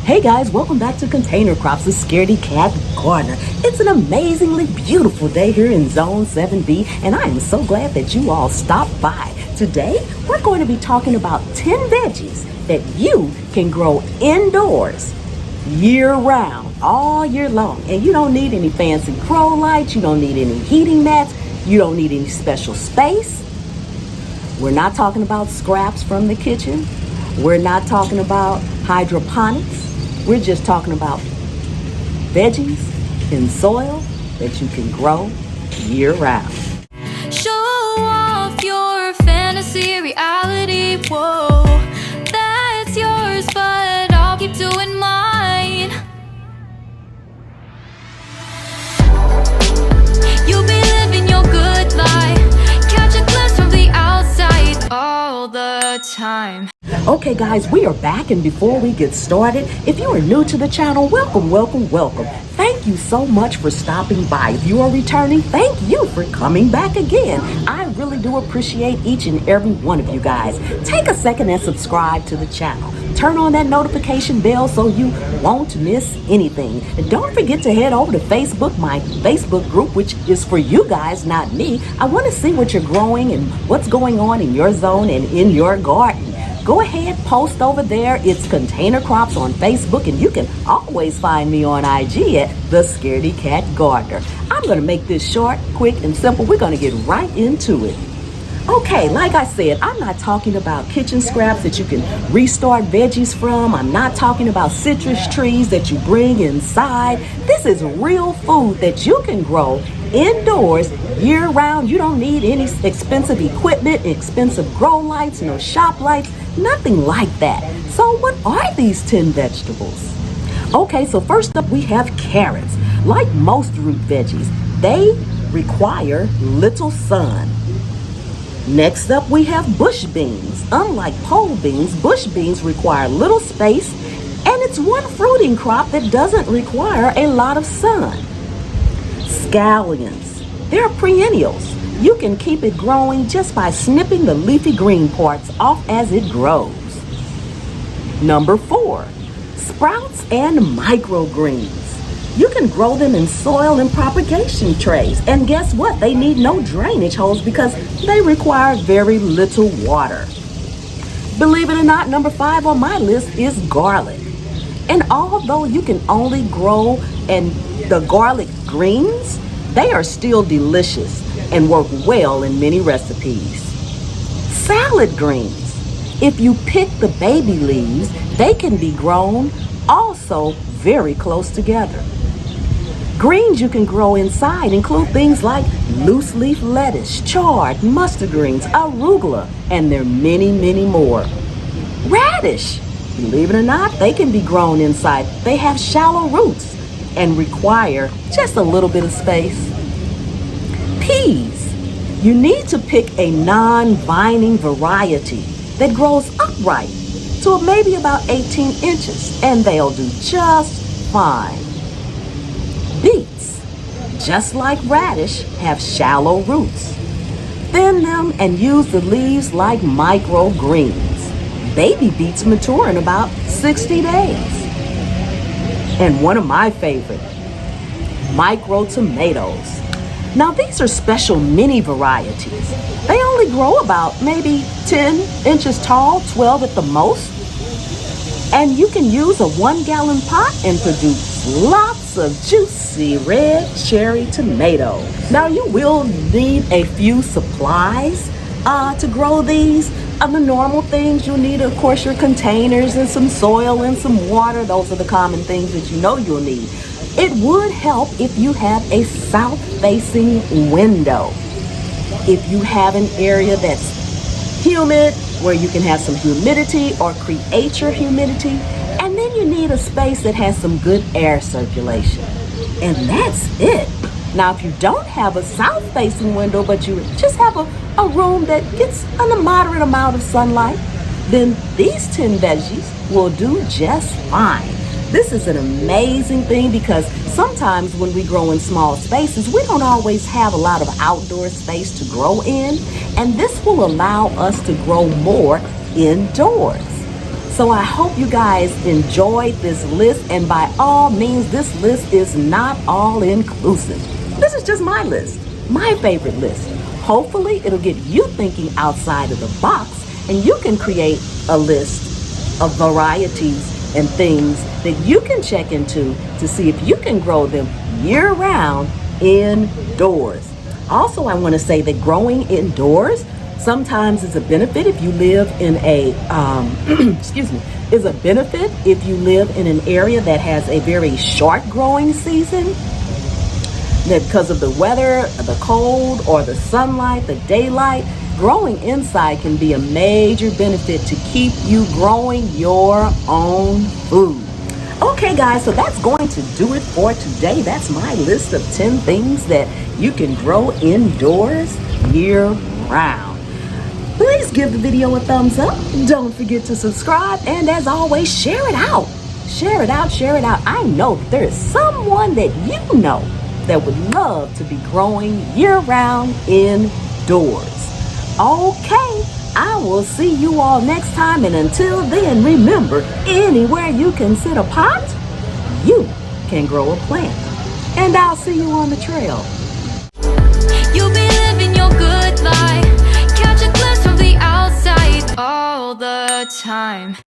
Hey guys, welcome back to Container Crops with Scaredy Cat Gardener. It's an amazingly beautiful day here in Zone 7B, and I am so glad that you all stopped by. Today, we're going to be talking about 10 veggies that you can grow indoors year-round, all year long. And you don't need any fancy grow lights, you don't need any heating mats, you don't need any special space. We're not talking about scraps from the kitchen. We're not talking about hydroponics. We're just talking about veggies in soil that you can grow year-round. Show off your fantasy reality, whoa, that's yours, but I'll keep doing mine. You'll be living your good life, catch a glimpse from the outside all the time. Okay guys, we are back, and before we get started, if you are new to the channel, welcome. Thank you so much for stopping by. If you are returning, thank you for coming back again. I really do appreciate each and every one of you guys. Take a second and subscribe to the channel. Turn on that notification bell so you won't miss anything. And don't forget to head over to Facebook, my Facebook group, which is for you guys, not me. I want to see what you're growing and what's going on in your zone and in your garden. Go ahead, post over there. It's Container Crops on Facebook, and you can always find me on IG at the Scaredy Cat Gardener. I'm going to make this short, quick, and simple. We're going to get right into it. Okay, like I said, I'm not talking about kitchen scraps that you can restart veggies from. I'm not talking about citrus trees that you bring inside. This is real food that you can grow indoors year-round. You don't need any expensive equipment, expensive grow lights, no shop lights, nothing like that. So what are these 10 vegetables? Okay, so first up we have carrots. Like most root veggies, they require little sun. Next up we have bush beans. Unlike pole beans, bush beans require little space, and it's one fruiting crop that doesn't require a lot of sun. Scallions, they're perennials. You can keep it growing just by snipping the leafy green parts off as it grows. Number 4, sprouts and microgreens. You can grow them in soil and propagation trays. And guess what? They need no drainage holes because they require very little water. Believe it or not, number 5 on my list is garlic. And although you can only grow the garlic greens, they are still delicious and work well in many recipes. Salad greens. If you pick the baby leaves, they can be grown also very close together. Greens you can grow inside include things like loose leaf lettuce, chard, mustard greens, arugula, and there are many, many more. Radish. Believe it or not, they can be grown inside. They have shallow roots and require just a little bit of space. Peas. You need to pick a non-vining variety that grows upright to maybe about 18 inches, and they'll do just fine. Beets, just like radish, have shallow roots. Thin them and use the leaves like microgreens. Baby beets mature in about 60 days. And one of my favorite, micro tomatoes. Now these are special mini varieties. They only grow about maybe 10 inches tall, 12 at the most. And you can use a 1-gallon pot and produce lots of juicy red cherry tomatoes. Now you will need a few supplies to grow these. Of the normal things you'll need, of course, your containers and some soil and some water. Those are the common things that you know you'll need. It would help if you have a south-facing window. If you have an area that's humid, where you can have some humidity or create your humidity, and then you need a space that has some good air circulation. And that's it. Now, if you don't have a south-facing window, but you just have a room that gets a moderate amount of sunlight, then these 10 veggies will do just fine. This is an amazing thing because sometimes when we grow in small spaces, we don't always have a lot of outdoor space to grow in, and this will allow us to grow more indoors. So I hope you guys enjoyed this list, and by all means, this list is not all inclusive. This is just my list, my favorite list. Hopefully it'll get you thinking outside of the box, and you can create a list of varieties and things that you can check into to see if you can grow them year round indoors. Also, I want to say that growing indoors sometimes is a benefit if you live in a, is a benefit if you live in an area that has a very short growing season. That because of the weather, the cold, or the sunlight, the daylight, growing inside can be a major benefit to keep you growing your own food. Okay guys, so that's going to do it for today. That's my list of 10 things that you can grow indoors year round. Please give the video a thumbs up. Don't forget to subscribe. And as always, share it out. Share it out, share it out. I know that there is someone that you know that would love to be growing year round indoors. Okay, I will see you all next time. And until then, remember, anywhere you can sit a pot, you can grow a plant. And I'll see you on the trail. You'll be living your good life. Catch a glimpse from the outside all the time.